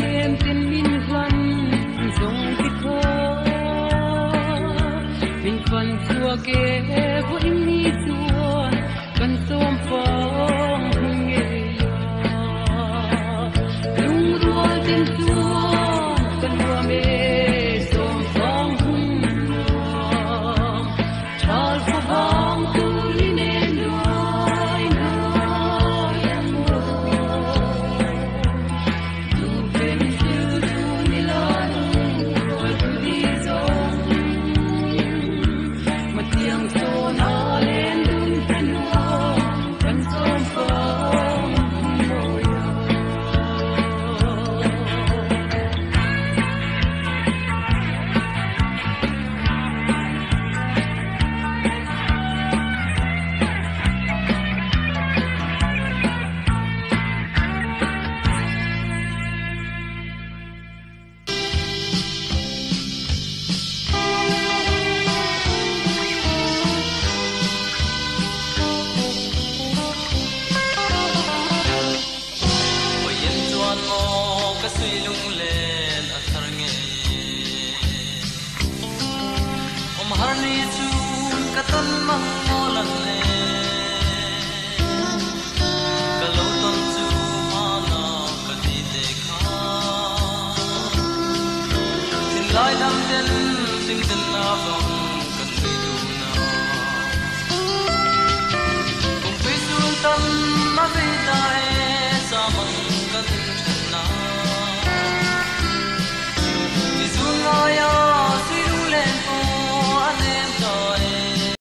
lem ten min van zong ti kho min van chua ke vo in ni chuan kan som phong nge ya lung rual ten chuan kan wa me som phong chal pha hang tu li ne noi noi amor tu pen tu ni la ro tu di zong ma tiang so na len dun kan wa kan som phong mo ya Yen chuan mo ka sui lung len a thar nge om har ni chu ka ton mang mo lan ne ka lo ton chu ma na ka ti te kha tin lai dam den sing den na bang